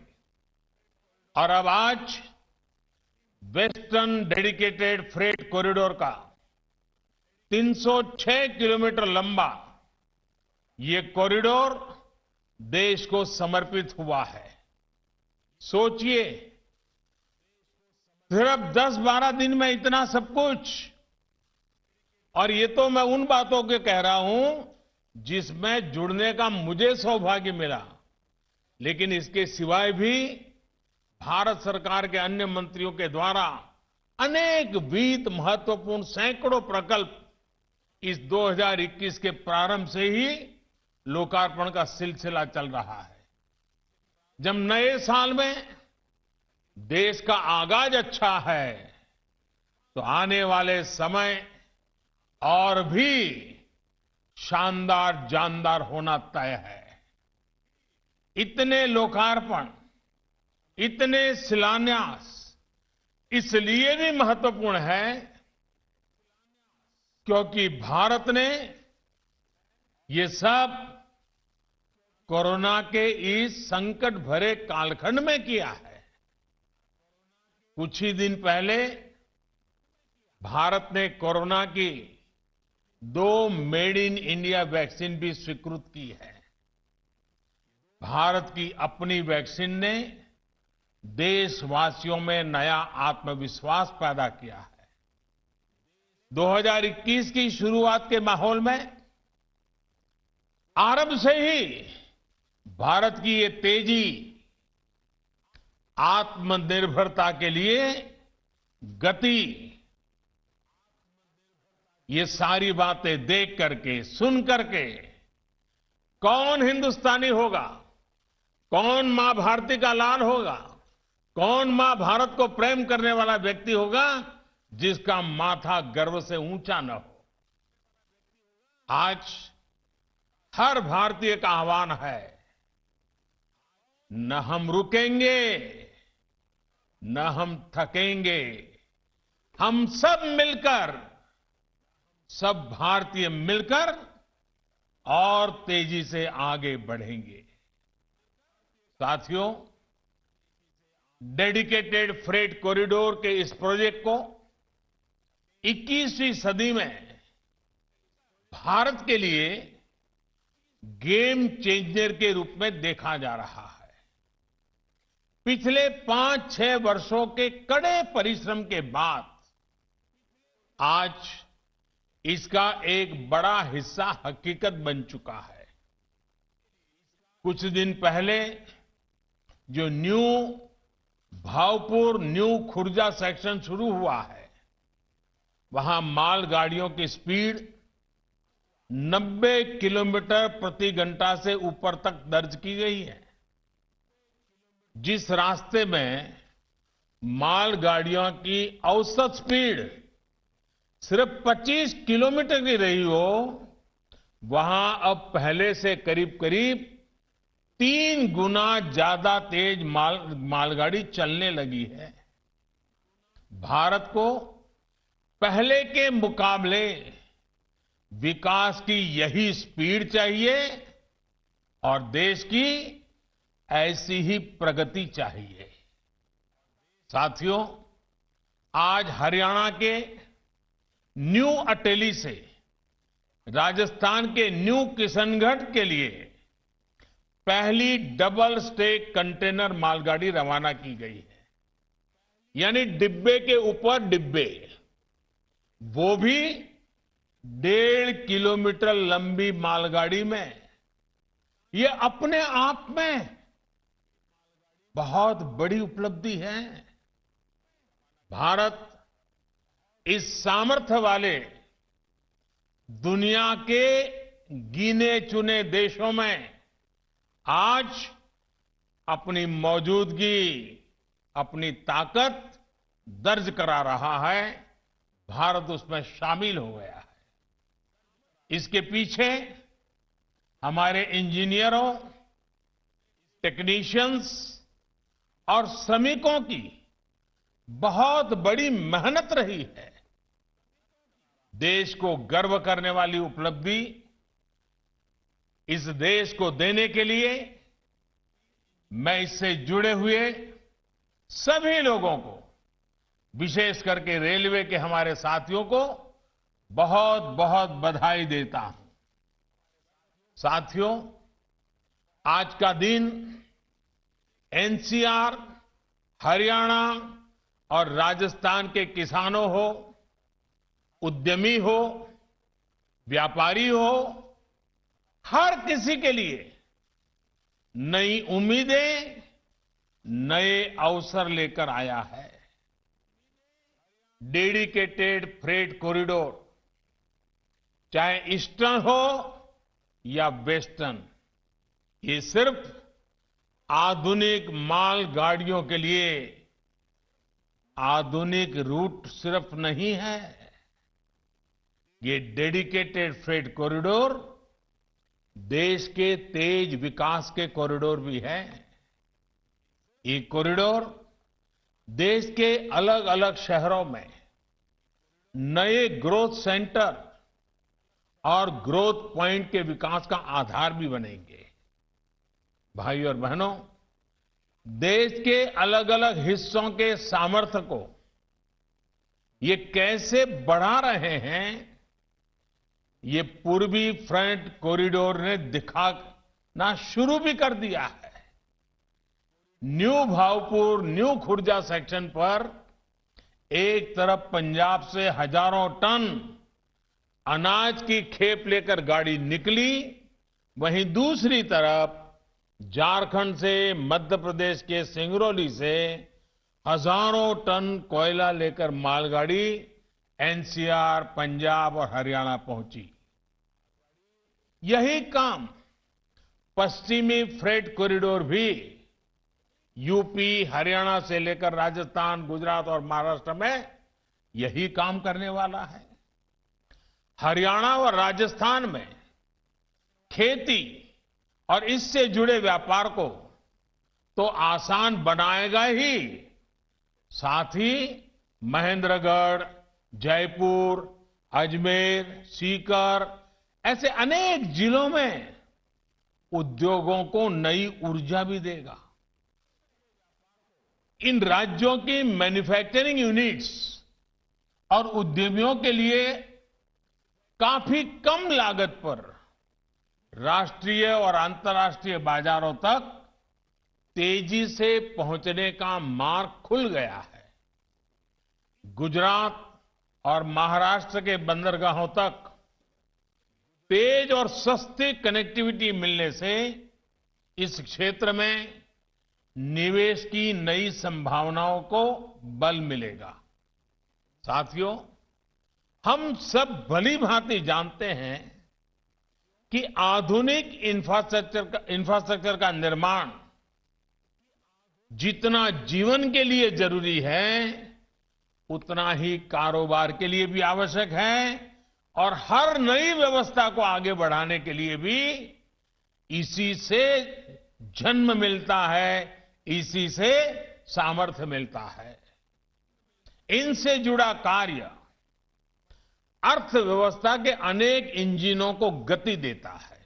और अब आज वेस्टर्न डेडिकेटेड फ्रेट कॉरिडोर का 306 किलोमीटर लंबा ये कॉरिडोर देश को समर्पित हुआ है। सोचिए, सिर्फ 10-12 दिन में इतना सब कुछ, और ये तो मैं उन बातों के कह रहा हूं जिसमें जुड़ने का मुझे सौभाग्य मिला, लेकिन इसके सिवाय भी भारत सरकार के अन्य मंत्रियों के द्वारा अनेक वित्त महत्वपूर्ण सैकड़ों प्रकल्प इस 2021 के प्रारंभ से ही लोकार्पण का सिलसिला चल रहा है। जब नए साल में देश का आगाज अच्छा है तो आने वाले समय और भी शानदार जानदार होना तय है। इतने लोकार्पण, इतने शिलान्यास इसलिए भी महत्वपूर्ण है क्योंकि भारत ने ये सब कोरोना के इस संकट भरे कालखंड में किया है। कुछ ही दिन पहले भारत ने कोरोना की 2 मेड इन इंडिया वैक्सीन भी स्वीकृत की है। भारत की अपनी वैक्सीन ने देशवासियों में नया आत्मविश्वास पैदा किया है। 2021 की शुरुआत के माहौल में आरंभ से ही भारत की ये तेजी आत्मनिर्भरता के लिए गति, ये सारी बातें देख करके, सुन करके कौन हिंदुस्तानी होगा, कौन मां भारती का लाल होगा, कौन मां भारत को प्रेम करने वाला व्यक्ति होगा जिसका माथा गर्व से ऊंचा न हो। आज हर भारतीय का आह्वान है, न हम रुकेंगे, न हम थकेंगे, हम सब मिलकर, सब भारतीय मिलकर और तेजी से आगे बढ़ेंगे। साथियों, डेडिकेटेड फ्रेट कॉरिडोर के इस प्रोजेक्ट को 21वीं सदी में भारत के लिए गेम चेंजर के रूप में देखा जा रहा है। पिछले 5-6 वर्षों के कड़े परिश्रम के बाद आज इसका एक बड़ा हिस्सा हकीकत बन चुका है। कुछ दिन पहले जो new Bhaupur new Khurja section शुरू हुआ है, वहां मालगाड़ियों की स्पीड 90 किलोमीटर प्रति घंटा से ऊपर तक दर्ज की गई है। जिस रास्ते में मालगाड़ियों की औसत स्पीड सिर्फ 25 किलोमीटर की रही हो, वहां अब पहले से करीब करीब 3 गुना ज्यादा तेज मालगाड़ी चलने लगी है। भारत को पहले के मुकाबले विकास की यही स्पीड चाहिए और देश की ऐसी ही प्रगति चाहिए। साथियों, आज हरियाणा के न्यू अटेली से राजस्थान के न्यू किशनगढ़ के लिए पहली डबल स्टेक कंटेनर मालगाड़ी रवाना की गई है। यानी डिब्बे के ऊपर डिब्बे, वो भी 1.5 किलोमीटर लंबी मालगाड़ी में। ये अपने आप में बहुत बड़ी उपलब्धि है। भारत इस सामर्थ्य वाले दुनिया के गिने चुने देशों में आज अपनी मौजूदगी, अपनी ताकत दर्ज करा रहा है। भारत उसमें शामिल हो गया है। इसके पीछे हमारे इंजीनियरों, टेक्नीशियंस और श्रमिकों की बहुत बड़ी मेहनत रही है। देश को गर्व करने वाली उपलब्धि इस देश को देने के लिए मैं इससे जुड़े हुए सभी लोगों को, विशेष करके रेलवे के हमारे साथियों को बहुत बहुत बधाई देता हूं। साथियों, आज का दिन एनसीआर, हरियाणा और राजस्थान के किसानों हो, उद्यमी हो, व्यापारी हो, हर किसी के लिए नई उम्मीदें, नए अवसर लेकर आया है। डेडिकेटेड फ्रेट कॉरिडोर, चाहे ईस्टर्न हो या वेस्टर्न, ये सिर्फ आधुनिक माल गाड़ियों के लिए आधुनिक रूट सिर्फ नहीं है। ये डेडिकेटेड फ्रेट कॉरिडोर देश के तेज विकास के कॉरिडोर भी है। ये कॉरिडोर देश के अलग अलग शहरों में नए ग्रोथ सेंटर और ग्रोथ पॉइंट के विकास का आधार भी बनेंगे। भाई और बहनों, देश के अलग अलग हिस्सों के सामर्थ्य को ये कैसे बढ़ा रहे हैं, ये पूर्वी फ्रंट कॉरिडोर ने दिखाना शुरू भी कर दिया है। New Bhaupur, new Khurja section पर एक तरफ पंजाब से हजारों टन अनाज की खेप लेकर गाड़ी निकली, वहीं दूसरी तरफ झारखंड से, मध्य प्रदेश के सिंगरौली से हजारों टन कोयला लेकर मालगाड़ी एनसीआर, पंजाब और हरियाणा पहुंची। यही काम पश्चिमी फ्रेट कॉरिडोर भी यूपी, हरियाणा से लेकर राजस्थान, गुजरात और महाराष्ट्र में यही काम करने वाला है। हरियाणा और राजस्थान में खेती और इससे जुड़े व्यापार को तो आसान बनाएगा ही, साथ ही महेंद्रगढ़, जयपुर, अजमेर, सीकर ऐसे अनेक जिलों में उद्योगों को नई ऊर्जा भी देगा। इन राज्यों की मैन्युफैक्चरिंग यूनिट्स और उद्यमियों के लिए काफी कम लागत पर राष्ट्रीय और अंतर्राष्ट्रीय बाजारों तक तेजी से पहुंचने का मार्ग खुल गया है। गुजरात और महाराष्ट्र के बंदरगाहों तक तेज और सस्ती कनेक्टिविटी मिलने से इस क्षेत्र में निवेश की नई संभावनाओं को बल मिलेगा। साथियों, हम सब भली भांति जानते हैं कि आधुनिक इंफ्रास्ट्रक्चर का निर्माण जितना जीवन के लिए जरूरी है, उतना ही कारोबार के लिए भी आवश्यक है और हर नई व्यवस्था को आगे बढ़ाने के लिए भी इसी से जन्म मिलता है, इसी से सामर्थ्य मिलता है। इनसे जुड़ा कार्य अर्थव्यवस्था के अनेक इंजनों को गति देता है।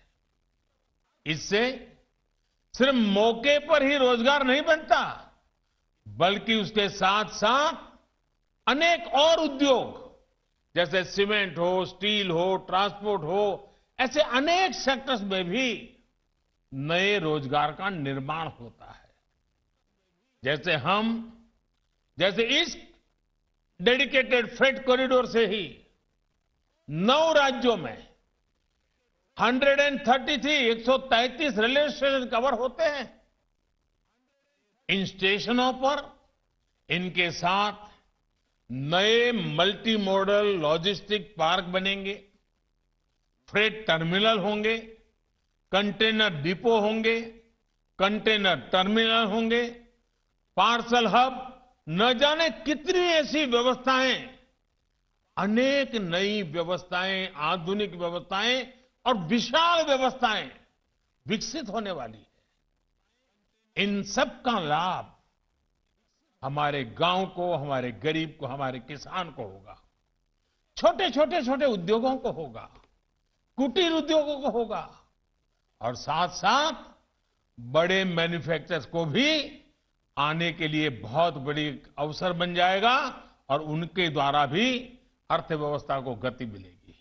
इससे सिर्फ मौके पर ही रोजगार नहीं बनता, बल्कि उसके साथ साथ अनेक और उद्योग जैसे सीमेंट हो, स्टील हो, ट्रांसपोर्ट हो, ऐसे अनेक सेक्टर्स में भी नए रोजगार का निर्माण होता है। जैसे इस डेडिकेटेड फ्रेट कॉरिडोर से ही 9 राज्यों में 133 रेलवे स्टेशन कवर होते हैं। इन स्टेशनों पर इनके साथ नए मल्टी मॉडल लॉजिस्टिक पार्क बनेंगे, फ्रेट टर्मिनल होंगे, कंटेनर डिपो होंगे, कंटेनर टर्मिनल होंगे, पार्सल हब, न जाने कितनी ऐसी व्यवस्थाएं, अनेक नई व्यवस्थाएं, आधुनिक व्यवस्थाएं और विशाल व्यवस्थाएं विकसित होने वाली है। इन सब का लाभ हमारे गांव को, हमारे गरीब को, हमारे किसान को होगा, छोटे उद्योगों को होगा, कुटीर उद्योगों को होगा और साथ साथ बड़े मैन्युफैक्चरर्स को भी आने के लिए बहुत बड़ी अवसर बन जाएगा और उनके द्वारा भी अर्थव्यवस्था को गति मिलेगी।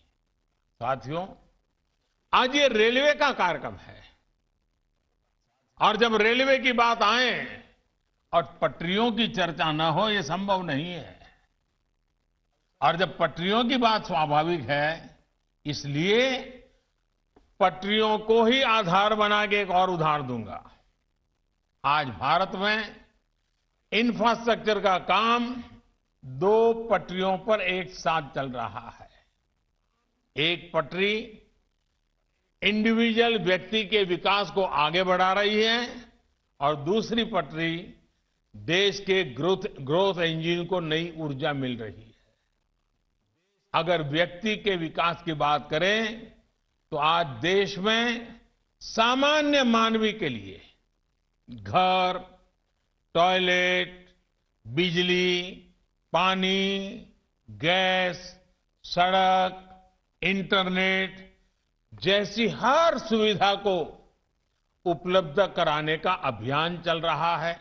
साथियों, आज ये रेलवे का कार्यक्रम है और जब रेलवे की बात आए और पटरियों की चर्चा न हो, ये संभव नहीं है। और जब पटरियों की बात स्वाभाविक है, इसलिए पटरियों को ही आधार बना के एक और उदाहरण दूंगा। आज भारत में इंफ्रास्ट्रक्चर का काम 2 पटरियों पर एक साथ चल रहा है। एक पटरी इंडिविजुअल व्यक्ति के विकास को आगे बढ़ा रही है और दूसरी पटरी देश के ग्रोथ इंजन को नई ऊर्जा मिल रही है। अगर व्यक्ति के विकास की बात करें तो आज देश में सामान्य मानवी के लिए घर, टॉयलेट, बिजली, पानी, गैस, सड़क, इंटरनेट जैसी हर सुविधा को उपलब्ध कराने का अभियान चल रहा है।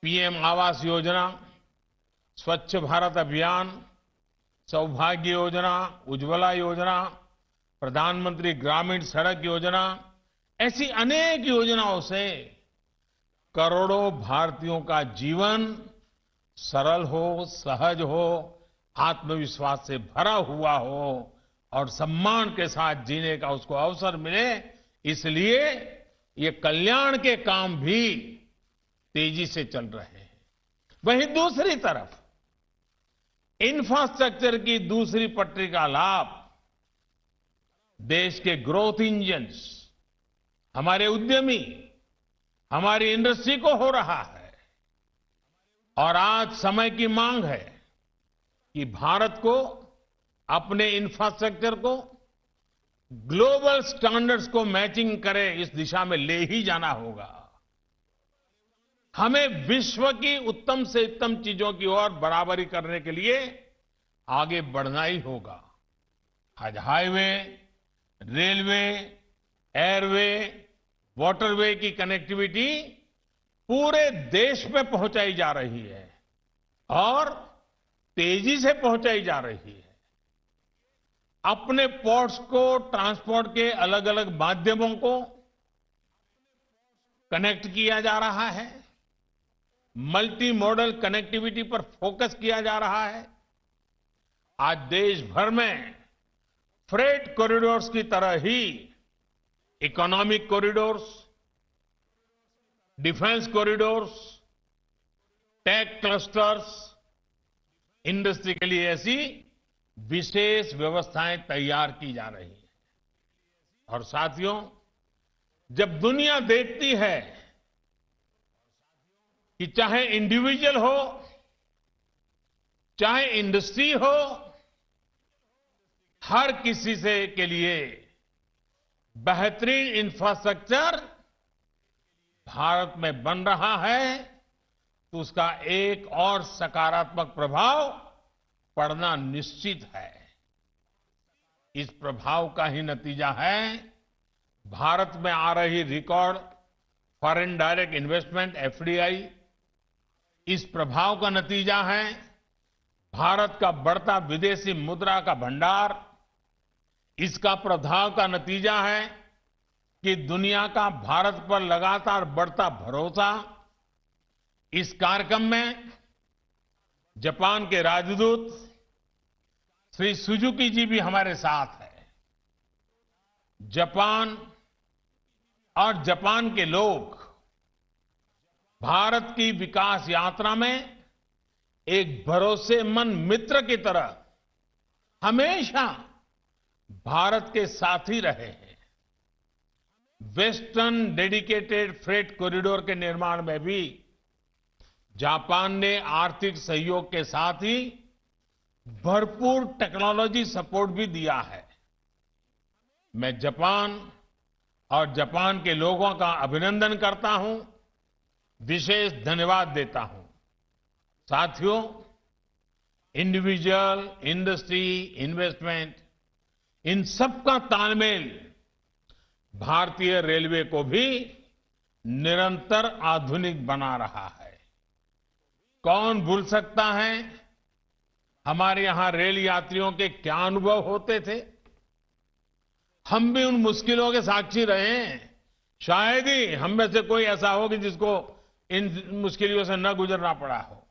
पीएम आवास योजना, स्वच्छ भारत अभियान, सौभाग्य योजना, उज्ज्वला योजना, प्रधानमंत्री ग्रामीण सड़क योजना, ऐसी अनेक योजनाओं से करोड़ों भारतीयों का जीवन सरल हो, सहज हो, आत्मविश्वास से भरा हुआ हो और सम्मान के साथ जीने का उसको अवसर मिले, इसलिए ये कल्याण के काम भी तेजी से चल रहे हैं। वहीं दूसरी तरफ इंफ्रास्ट्रक्चर की दूसरी पटरी का लाभ देश के ग्रोथ इंजन्स, हमारे उद्यमी, हमारी इंडस्ट्री को हो रहा है। और आज समय की मांग है कि भारत को अपने इंफ्रास्ट्रक्चर को ग्लोबल स्टैंडर्ड्स को मैचिंग करे, इस दिशा में ले ही जाना होगा। हमें विश्व की उत्तम से उत्तम चीजों की ओर बराबरी करने के लिए आगे बढ़ना ही होगा। आज हाईवे, रेलवे, एयरवे, वाटरवे की कनेक्टिविटी पूरे देश में पहुंचाई जा रही है और तेजी से पहुंचाई जा रही है। अपने पोर्ट्स को, ट्रांसपोर्ट के अलग अलग माध्यमों को कनेक्ट किया जा रहा है, मल्टी मॉडल कनेक्टिविटी पर फोकस किया जा रहा है। आज देश भर में फ्रेट कॉरिडोर्स की तरह ही economic corridors, defence corridors, tech clusters, industry के लिए ऐसी विशेष व्यवस्थाएं तैयार की जा रही हैं। और साथियों, जब दुनिया देखती है कि चाहे इंडिविजुअल हो, चाहे इंडस्ट्री हो, हर किसी से के लिए बेहतरीन इंफ्रास्ट्रक्चर भारत में बन रहा है, तो उसका एक और सकारात्मक प्रभाव पड़ना निश्चित है। इस प्रभाव का ही नतीजा है भारत में आ रही record foreign direct investment, FDI, इस प्रभाव का नतीजा है भारत का बढ़ता विदेशी मुद्रा का भंडार। इसका प्रभाव का नतीजा है कि दुनिया का भारत पर लगातार बढ़ता भरोसा। इस कार्यक्रम में जापान के राजदूत श्री सुजुकी जी भी हमारे साथ हैं। जापान और जापान के लोग भारत की विकास यात्रा में एक भरोसेमंद मित्र की तरह हमेशा भारत के साथ ही रहे हैं। वेस्टर्न डेडिकेटेड फ्रेट कॉरिडोर के निर्माण में भी जापान ने आर्थिक सहयोग के साथ ही भरपूर टेक्नोलॉजी सपोर्ट भी दिया है। मैं जापान और जापान के लोगों का अभिनंदन करता हूं, विशेष धन्यवाद देता हूं। साथियों, इंडिविजुअल, इंडस्ट्री, इन्वेस्टमेंट, इन सबका तालमेल भारतीय रेलवे को भी निरंतर आधुनिक बना रहा है। कौन भूल सकता है हमारे यहां रेल यात्रियों के क्या अनुभव होते थे। हम भी उन मुश्किलों के साक्षी रहे हैं। शायद ही हम में से कोई ऐसा हो कि जिसको इन मुश्किलों से न गुजरना पड़ा हो।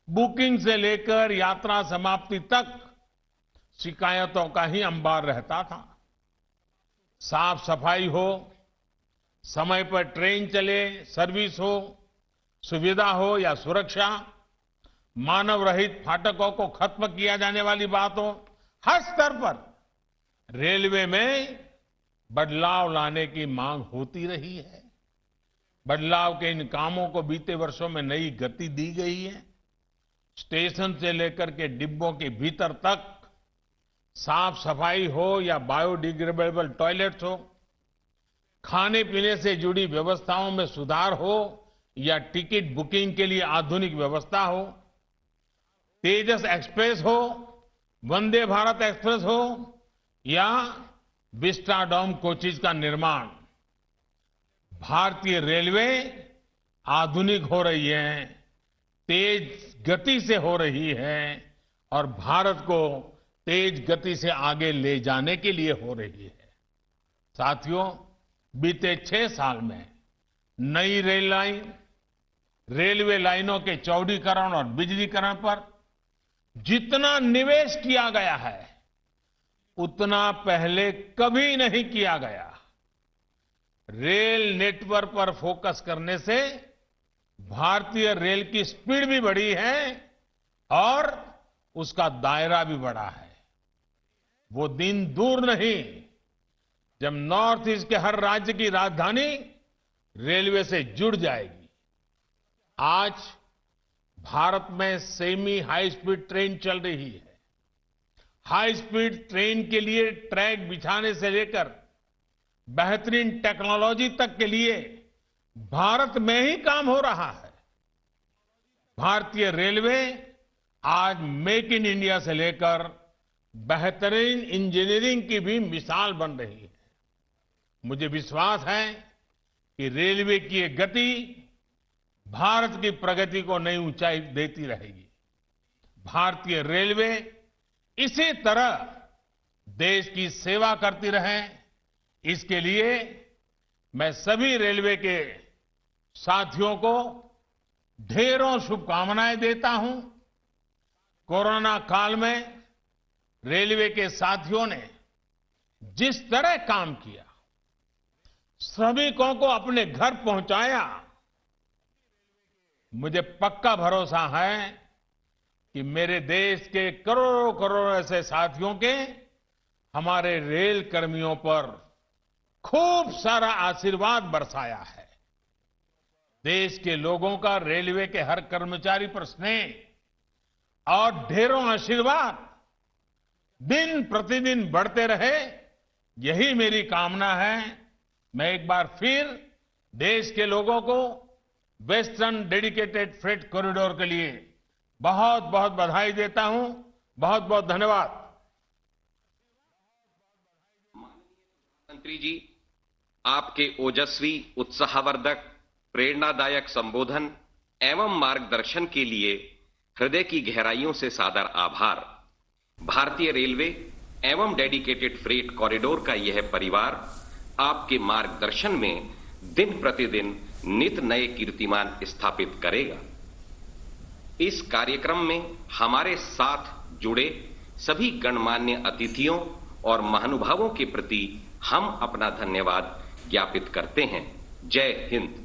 बुकिंग से लेकर यात्रा समाप्ति तक शिकायतों का ही अंबार रहता था। साफ सफाई हो, समय पर ट्रेन चले, सर्विस हो, सुविधा हो या सुरक्षा, मानव रहित फाटकों को खत्म किया जाने वाली बात हो, हर स्तर पर रेलवे में बदलाव लाने की मांग होती रही है। बदलाव के इन कामों को बीते वर्षों में नई गति दी गई है। स्टेशन से लेकर के डिब्बों के भीतर तक साफ सफाई हो या बायोडिग्रेडेबल टॉयलेट्स हो, खाने पीने से जुड़ी व्यवस्थाओं में सुधार हो या टिकट बुकिंग के लिए आधुनिक व्यवस्था हो, तेजस एक्सप्रेस हो, वंदे भारत एक्सप्रेस हो या विस्टाडोम कोचेज का निर्माण, भारतीय रेलवे आधुनिक हो रही है, तेज गति से हो रही है और भारत को तेज गति से आगे ले जाने के लिए हो रही है। साथियों, बीते 6 साल में नई रेल लाइन, रेलवे लाइनों के चौड़ीकरण और बिजलीकरण पर जितना निवेश किया गया है उतना पहले कभी नहीं किया गया। रेल नेटवर्क पर फोकस करने से भारतीय रेल की स्पीड भी बढ़ी है और उसका दायरा भी बढ़ा है। वो दिन दूर नहीं जब नॉर्थ ईस्ट के हर राज्य की राजधानी रेलवे से जुड़ जाएगी। आज भारत में सेमी हाई स्पीड ट्रेन चल रही है। हाई स्पीड ट्रेन के लिए ट्रैक बिछाने से लेकर बेहतरीन टेक्नोलॉजी तक के लिए भारत में ही काम हो रहा है। भारतीय रेलवे आज मेक इन इंडिया से लेकर बेहतरीन इंजीनियरिंग की भी मिसाल बन रही है। मुझे विश्वास है कि रेलवे की ये गति भारत की प्रगति को नई ऊंचाई देती रहेगी। भारतीय रेलवे इसी तरह देश की सेवा करती रहे, इसके लिए मैं सभी रेलवे के साथियों को ढेरों शुभकामनाएं देता हूं। कोरोना काल में रेलवे के साथियों ने जिस तरह काम किया, श्रमिकों को अपने घर पहुंचाया, मुझे पक्का भरोसा है कि मेरे देश के करोड़ों करोड़ों ऐसे साथियों के हमारे रेल कर्मियों पर खूब सारा आशीर्वाद बरसाया है। देश के लोगों का रेलवे के हर कर्मचारी पर स्नेह और ढेरों आशीर्वाद दिन प्रतिदिन बढ़ते रहे, यही मेरी कामना है। मैं एक बार फिर देश के लोगों को वेस्टर्न डेडिकेटेड फ्रेट कॉरिडोर के लिए बहुत बहुत बधाई देता हूं। बहुत बहुत धन्यवाद। मंत्री जी, आपके ओजस्वी, उत्साहवर्धक, प्रेरणादायक संबोधन एवं मार्गदर्शन के लिए हृदय की गहराइयों से सादर आभार। भारतीय रेलवे एवं डेडिकेटेड फ्रेट कॉरिडोर का यह परिवार आपके मार्गदर्शन में दिन प्रतिदिन नित नए कीर्तिमान स्थापित करेगा। इस कार्यक्रम में हमारे साथ जुड़े सभी गणमान्य अतिथियों और महानुभावों के प्रति हम अपना धन्यवाद ज्ञापित करते हैं। जय हिंद।